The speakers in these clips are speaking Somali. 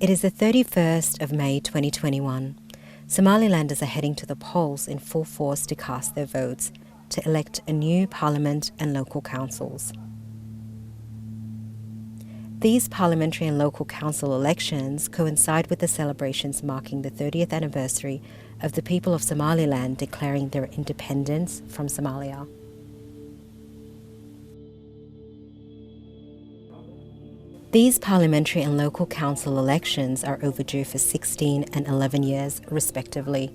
It is the 31st of May 2021. Somalilanders are heading to the polls in full force to cast their votes to elect a new parliament and local councils. These parliamentary and local council elections coincide with the celebrations marking the 30th anniversary of the people of Somaliland declaring their independence from Somalia. These parliamentary and local council elections are overdue for 16 and 11 years, respectively.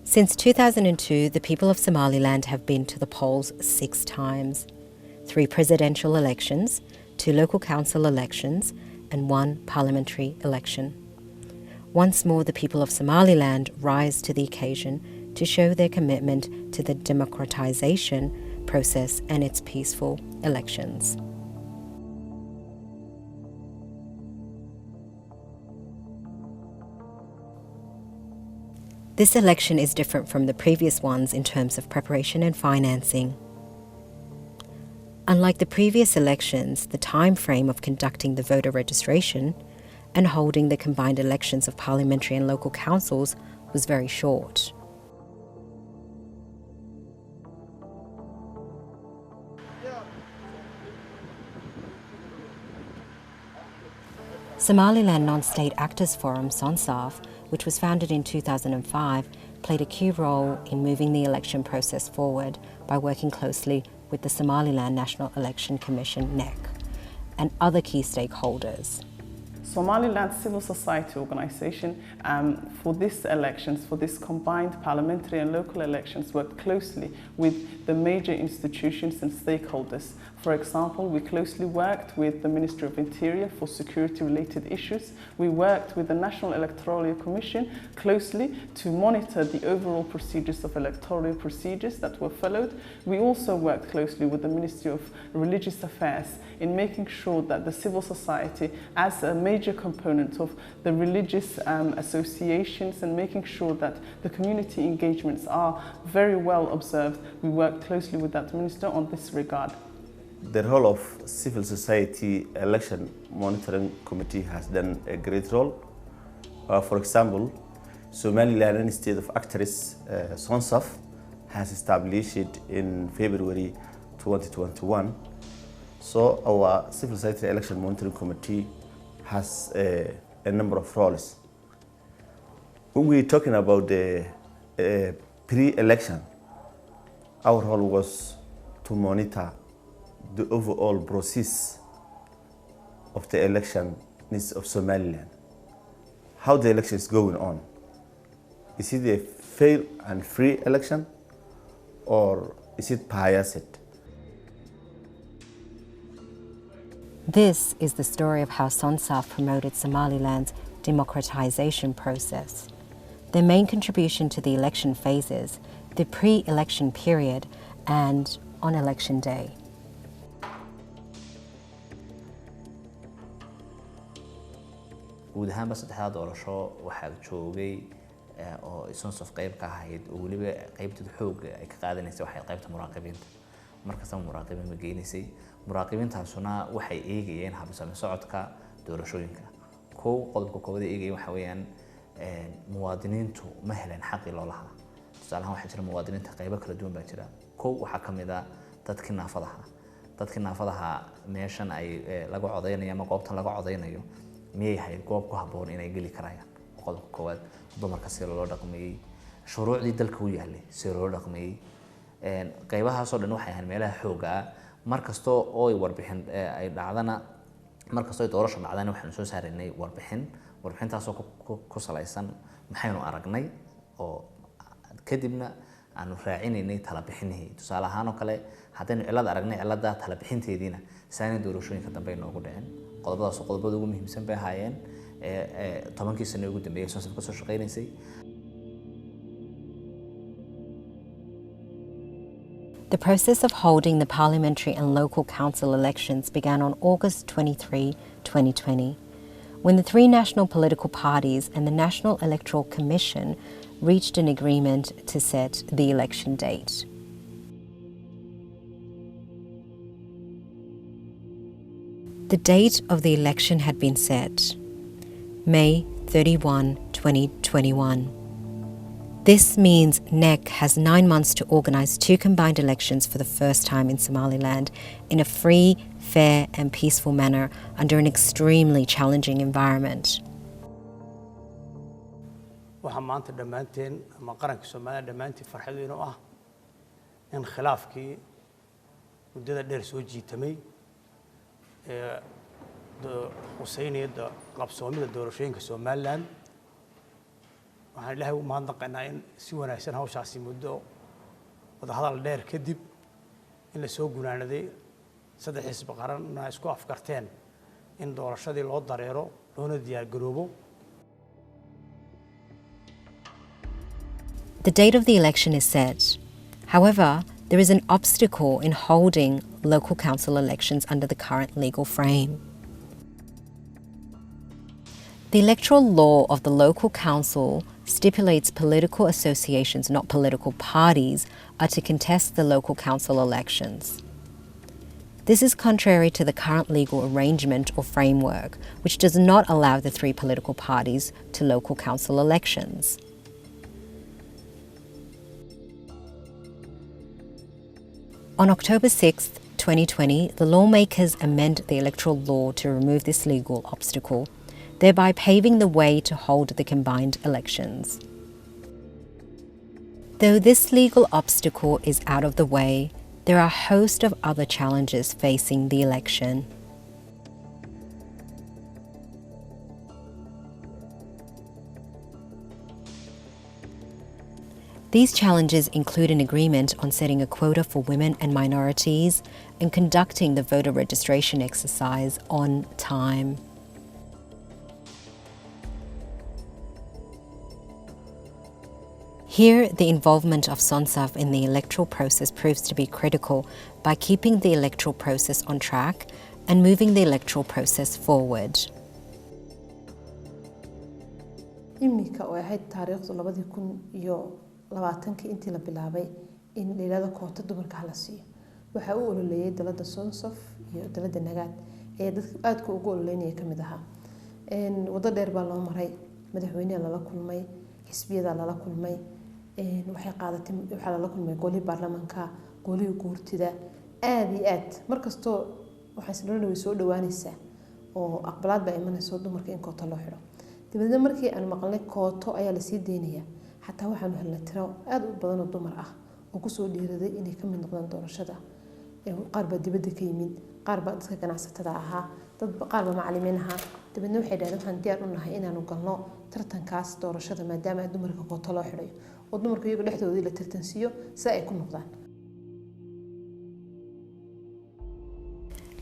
Since 2002, the people of Somaliland have been to the polls 6 times: 3 presidential elections, 2 local council elections, and 1 parliamentary election. Once more, the people of Somaliland rise to the occasion to show their commitment to the democratization process and its peaceful elections. This election is different from the previous ones in terms of preparation and financing. Unlike the previous elections, the time frame of conducting the voter registration and holding the combined elections of parliamentary and local councils was very short. Somaliland Non-State Actors Forum, SONSAF, which was founded in 2005, played a key role in moving the election process forward by working closely with the Somaliland National Election Commission, NEC, and other key stakeholders. Somaliland Civil Society Organisation for these elections, for this combined parliamentary and local elections, worked closely with the major institutions and stakeholders. For example, we closely worked with the Ministry of Interior for security-related issues. We worked with the National Electoral Commission closely to monitor the overall procedures of electoral procedures that were followed. We also worked closely with the Ministry of Religious Affairs in making sure that the civil society, as a major component of the religious associations, and making sure that the community engagements are very well observed. We worked closely with that minister on this regard. The role of civil society election monitoring committee has done a great role. For example, Somaliland State of Actors, SONSAF, has established it in February 2021. So our civil society election monitoring committee has a number of roles. When we're talking about the pre-election, our role was to monitor the overall process of the election of Somaliland. How the election is going on. Is it a fair and free election, or is it biased? This is the story of how SONSAF promoted Somaliland's democratization process. Their main contribution to the election phases, the pre-election period, and on election day. guud ahaanba saddexda doorasho waxaa joogay oo SONSAF qayb ka ahayd oo waliba qaybta xoog ay ka qaadanaysa waxay qaybta muraaqibiinta markaas muraaqibiin ma geenisay muraaqibiintaasuna waxay eegayeen habsami socodka doorashooyinka qodobka koowaad ee eegay waxa weeyaan muwaadiniintu ma heleen xaq loo lahaa tusaale ahaan waxa jira muwaadiniinta qaybo kala duwan baa jira waxa kamid ah dadkii naafadaha meeshan ay laga codeynayo ama goobtan laga codeynayo miyay ahayd goob ku habboon inay geli karayaan qodobka koowaad dumarka si loo dhaqmeeyay shuruucdii dalka u yaallay si loo dhaqmeeyay qaybahaas oo dhan waxay ahayn meelaha xooga markasto oo ay warbixin ay dhacdana markasto ay doorasho dhacdana waxaan soo saarinay warbixintaas oo ku salaysan maxaynu aragnay oo kadibna aanu raacinaynay tala bixinay tusaale ahaan oo kale haddaynu cilad aragnay cilada tala bixinteediina saani doorashooyinka dambe inoogu dhaceen qodobadaas qodobada ugu muhiimsan bay ahaayeen 10 sano ugu dambeeyay SONSAF ka soo shaqeynaysay. The process of holding the parliamentary and local council elections began on August 23, 2020, when the 3 national political parties and the National Electoral Commission reached an agreement to set the election date. The date of the election had been set, May 31, 2021. This means NEC has 9 months to organise 2 combined elections for the first time in Somaliland in a free, fair and peaceful manner under an extremely challenging environment. waxaa maanta dhammaanteen ama qaranka Soomaaliya dhammaantii farxad weyn u ah in khilaafkii muddada dheer soo jiitamay xuseyniyada qabsoomida doorashooyinka Somaliland waxaan ilaahay u mahadnaqaynaa in si wanaagsan hawshaasi muddo wadahadal dheer kadib in la soo gunaanaday saddex xisbi qaranna isku afkarteen in doorashadii loo dareero loona diyaar garoobo. The date of the election is set. However, there is an obstacle in holding local council elections under the current legal frame. The electoral law of the local council stipulates political associations, not political parties, are to contest the local council elections. This is contrary to the current legal arrangement or framework, which does not allow the 3 political parties to local council elections. On October 6, 2020, the lawmakers amend the electoral law to remove this legal obstacle, thereby paving the way to hold the combined elections. Though this legal obstacle is out of the way, there are a host of other challenges facing the election. These challenges include an agreement on setting a quota for women and minorities and conducting the voter registration exercise on time. Here, the involvement of SONSAF in the electoral process proves to be critical by keeping the electoral process on track and moving the electoral process forward. imika oo ahayd taariikhdu 2020 intii la bilaabay in leelada koonta dumarka la siiyo waxa uu ololeeyay dalada SONSAF iyo dalada nagaad ee dadka aadka ugu ololeynaya kamid aha wada dheer baa loo maray madaxweynaha la kulmay xisbiyada la kulmay waxay qaadatay waxa la kulmay goli baarlamaanka goli guurtida aad iyo aad markasto waxay sidoo soo dhawaanaysaa oo aqbalaad baa imanayso dumarka in koonta loo xiro dibadda markii aan maqalnay kooto ayaa la sii deynaya xataa waxaan helnay tiro aad u badan oo dumar ah oo ku soo dhiiraday inay ka mid noqdaan doorashada qaar baa dibadda ka yimid qaar baa dadka ganacsatada ahaa dad qaar baa macallimiin ahaa dibadna waxay dhahdeen waxaan diyaar u nahay inaanu galno tartankaas doorashada maadaama dumarka kooto loo xirayo oo dumarku iyagu dhexdooda la tartansiyo si ay ku noqdaan.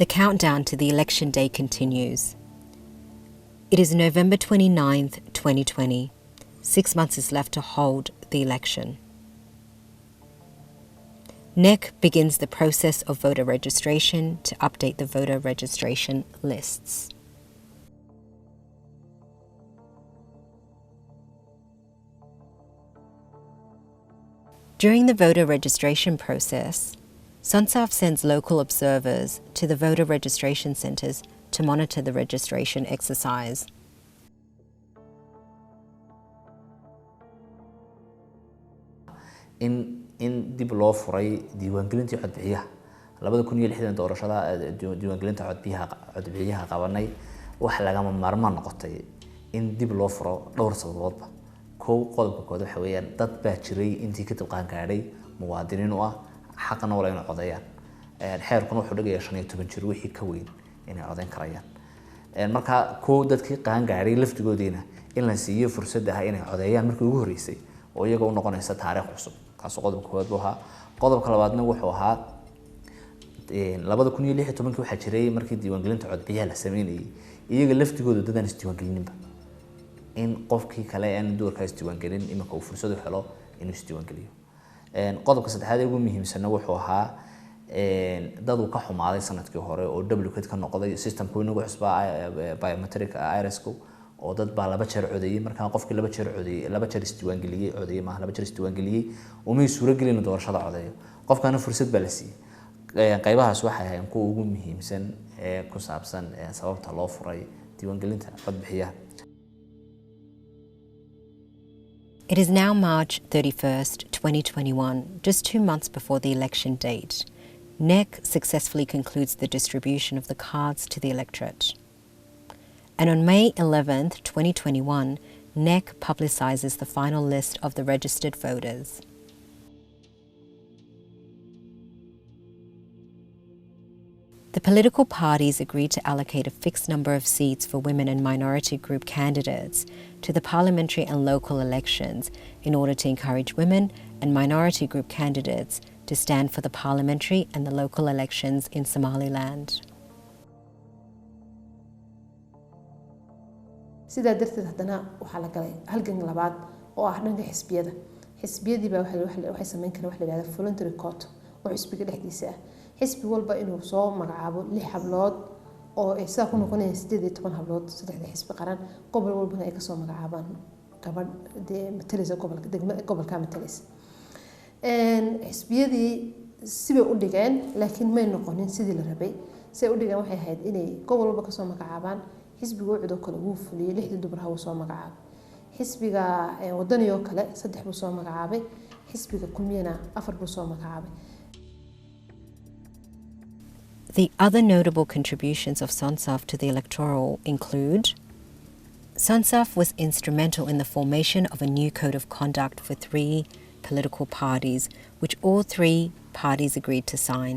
The countdown to the election day continues. It is November 29th, 2020. 6 months is left to hold the election. NEC begins the process of voter registration to update the voter registration lists. During the voter registration process, SONSAF sends local observers to the voter registration centres to monitor the registration exercise. in dib loo furay diiwaangelintii codbixiyaha 2016 doorashada diiwaangelinta codbixiyaha qabanay wax laga maarmaan noqotay in dib loo furo dhowr sababoodba qodobka koowaad waxa weeyaan dad baa jiray intii ka taqaan gaadhay muwaadiniin u ah xaqna wala inay codeeyaan xeerkuna wuxuu dhigayaa 15 jir wixii ka weyn inay codeyn karayaan marka dadkii qaan gaadhay laftigoodiina in la siiyo fursad ah inay codeeyaan markii ugu horeysay oo iyaga u noqonaysa taariikh cusub kaas qodobka koowaad buu ahaa qodobka labaadna wuxuu ahaa 2016 waxa jiray markii diiwaangelinta codbixiyaha la sameeyay iyaga laftigooda dadaan isdiiwaangelinba in qofkii kale aan doorka isdiiwaangelin imika uu fursad u helo inuu isdiiwaangeliyo qodobka saddexaad ee ugu muhiimsan wuxuu ahaa dad uu ka xumaaday sanadkii hore oo duplicate ka noqday systemku inagu xusbaa biometric irisku oo dad baa laba jeer codeeyay marka qofkii laba jeer isdiiwaangeliyay codeeyay ma laba jeer isdiiwaangeliyay oo ma suura gelin doorashada codeeyo qofkana fursad baa la siiyay qaybahaas waxay ahaayeen kuwa ugu muhiimsan ee ku saabsan sababta loo furay diiwaangelinta codbixiyaha. It is now March 31st, 2021, just 2 months before the election date. NEC successfully concludes the distribution of the cards to the electorate. And on May 11th, 2021, NEC publicises the final list of the registered voters. The political parties agreed to allocate a fixed number of seats for women and minority group candidates to the parliamentary and local elections in order to encourage women and minority group candidates to stand for the parliamentary and the local elections in Somaliland. sidaa darteed haddana waxaa la galay halgan labaad oo ah dhanka xisbiyada. xisbiyadii baa waxay sameyn karaan wax la yiraahdo voluntary court oo xisbiga dhexdiisa ah. xisbi walba inuu soo magacaabo 6 hablood oo ay saa ku noqonayaan 18 hablood saddexda xisbi qaran gobol walbana ay ka soo magacaabaan gabadh matalisa gobolka matalis. xisbiyadii sibay u dhigeen laakiin may noqonin sidii la rabay. say u dhigeen waxay ahayd inay gobol walba ka soo magacaabaan xisbiga wacdo kale uu fuliyay 6 dumar ha soo magacaabay. xisbiga wadaniyo kale 3 buu soo magacaabay. xisbiga kulmiyana 4 buu soo magacaabay. The other notable contributions of SONSAF to the electoral include: SONSAF was instrumental in the formation of a new code of conduct for 3 political parties, which all 3 parties agreed to sign.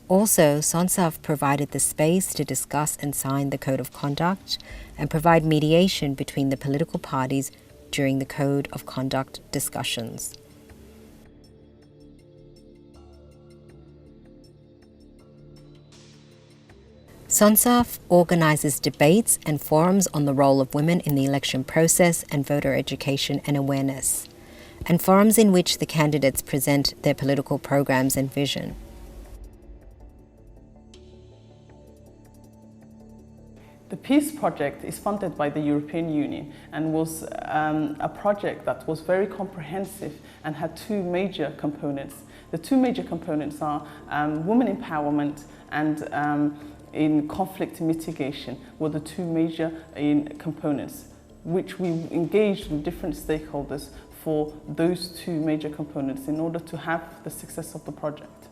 Also, SONSAF provided the space to discuss and sign the code of conduct and provide mediation between the political parties during the code of conduct discussions. SONSAF organises debates and forums on the role of women in the election process and voter education and awareness, and forums in which the candidates present their political programs and vision. The Peace Project is funded by the European Union and was a project that was very comprehensive and had 2 major components. The 2 major components are women empowerment and in conflict mitigation were the 2 major components, which we engaged with different stakeholders for those 2 major components in order to have the success of the project.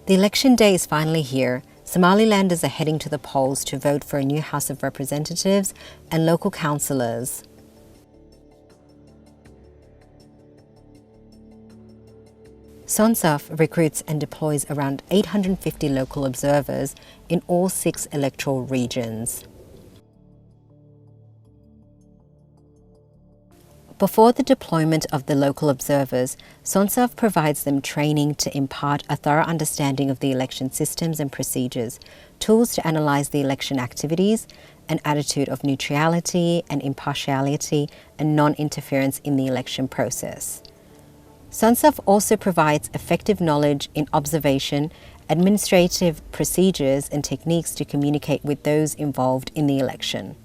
The election day is finally here. Somalilanders are heading to the polls to vote for a new House of Representatives and local councillors. SONSAF recruits and deploys around 850 local observers in all 6 electoral regions. Before the deployment of the local observers, SONSAF provides them training to impart a thorough understanding of the election systems and procedures, tools to analyse the election activities, an attitude of neutrality and impartiality and non-interference in the election process. SONSAF also provides effective knowledge in observation, administrative procedures and techniques to communicate with those involved in the election.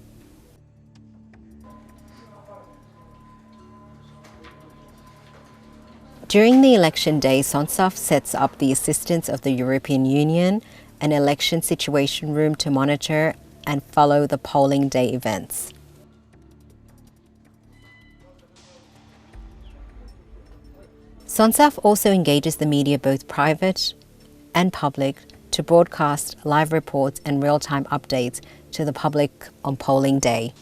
During the election day, SONSAF sets up the assistance of the European Union, an election situation room to monitor and follow the polling day events. SONSAF also engages the media, both private and public, to broadcast live reports and real-time updates to the public on polling day.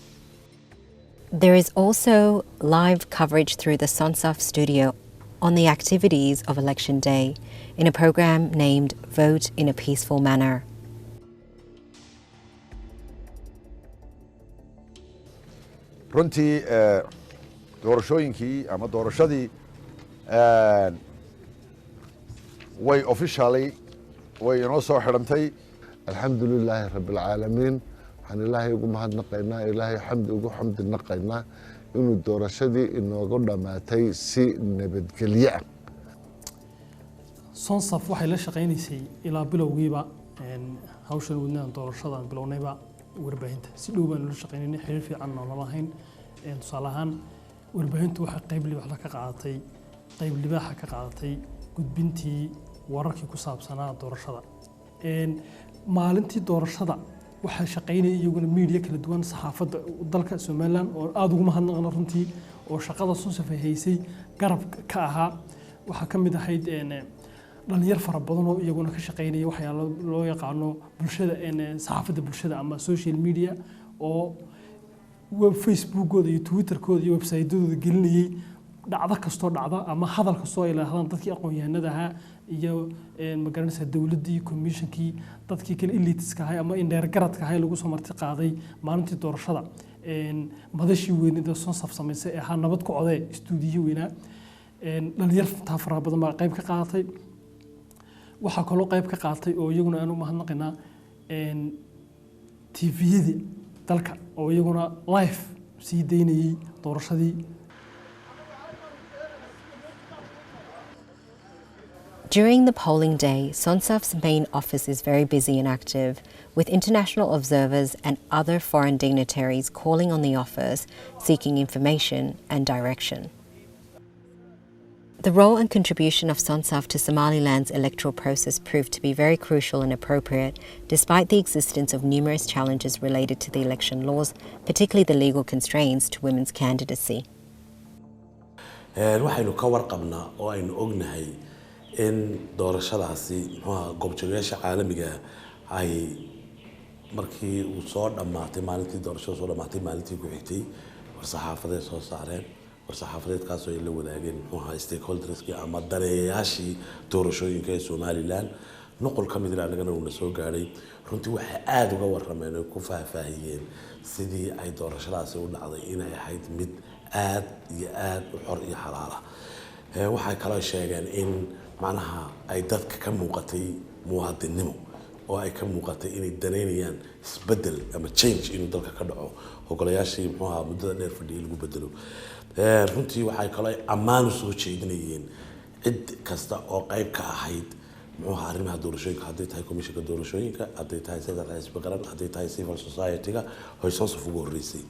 There is also live coverage through the SONSAF studio on the activities of election day in a program named Vote in a Peaceful Manner. runtii doorashooyinkii ama doorashadii way officially way inoo soo xidhantay. alxamdulilaahi rabbilcaalamiin waxaan ilaahay ugu mahadnaqaynaa, ilaahay xamdi ugu xamdi naqaynaa inuu doorashadii inoogu dhammaatay si nabadgelyo ah. SONSAF waxay la shaqaynaysay ilaa bilowgiiba hawshan wadnadan doorashadan bilownayba warbaahinta si dhow baan ula shaqaynaynay, xiriir fiican oo lama hayn. tusaale ahaan warbaahintu waxay qayb libaax ka qaadatay gudbintii wararkii ku saabsanaa doorashada. Maalintii doorashada waxaa shaqaynaya iyaguna media kala duwan saxaafadda dalka Somaliland oo aad ugu mahadnaqna runtii oo shaqada SONSAF ay haysay garab ka ahaa. waxaa ka mid ahayd dhalinyar fara badan oo iyaguna ka shaqaynaya waxyaalo loo yaqaano bulshada saxaafadda bulshada ama social media oo Facebook-gooda iyo Twitter-kooda iyo website-dooda gelinayay dhacdo kastoo dhacda ama hadal kastoo ay leedahay dadkii aqoon-yahanada ahaa iyo magaranaysa dawladdii commissionkii dadkii kale elitiska ahaa ama indheer garadka ahaa lagu soo marti qaaday maalintii doorashada madashii weynida SONSAF samaysay ahaa nabad ku coday stuudiyo weynaa dhalinyar fara badan baa qayb ka qaadatay. waxaa kaloo qayb ka qaatay oo iyaguna aanu mahadnaqaynaa TV-yadii dalka oo iyaguna live sii daynayay doorashadii. During the polling day, SONSAF's main office is very busy and active, with international observers and other foreign dignitaries calling on the office, seeking information and direction. The role and contribution of SONSAF to Somaliland's electoral process proved to be very crucial and appropriate, despite the existence of numerous challenges related to the election laws, particularly the legal constraints to women's candidacy. waxaynu ka warqabnaa oo aynu ognahay in doorashadaasi goobjoogayaasha caalamiga ay markii uu soo dhamaatay maalintii doorashada soo dhamaatay maalintii ku xigtay war-saxaafadeed soo saareen war-saxaafadeedkaas oo ay la wadaageen stakeholderskii ama daneeyayaashii doorashooyinka ee Somaliland nuqul ka mid ah anagana uu soo gaaray runtii waxay aad uga warrameen oo ku faahfaahiyeen sidii ay doorashadaasi u dhacday inay ahayd mid aad iyo aad u xor iyo xalaal ah. waxay kala sheegeen in macnaha ay dadka ka muuqatay muwaadinimo oo ay ka muuqatay inay daneynayaan isbedel ama change inuu dalka ka dhaco ogolayaashii muddada dheer fadhiyay lagu bedelo. runtii waxay kala ammaan u soo jeedinayeen cid kasta oo qayb ka ahayd arrimaha doorashooyinka hadday tahay komishanka doorashooyinka hadday tahay saddex xisbi qaran hadday tahay civil society-ga oo SONSAF ugu horeysay.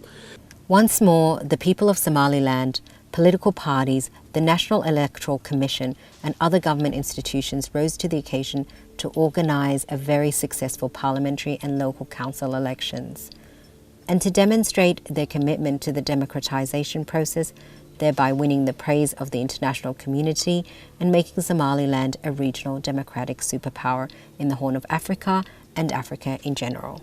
Once more, the people of Somaliland, political parties, the National Electoral Commission and other government institutions rose to the occasion to organise a very successful parliamentary and local council elections, and to demonstrate their commitment to the democratization process, thereby winning the praise of the international community and making Somaliland a regional democratic superpower in the Horn of Africa and Africa in general.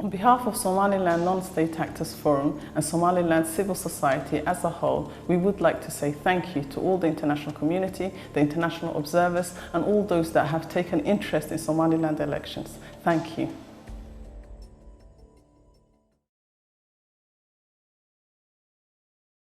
On behalf of Somaliland Non-State Actors Forum and Somaliland civil society as a whole, we would like to say thank you to all the international community, the international observers, and all those that have taken interest in Somaliland elections. Thank you.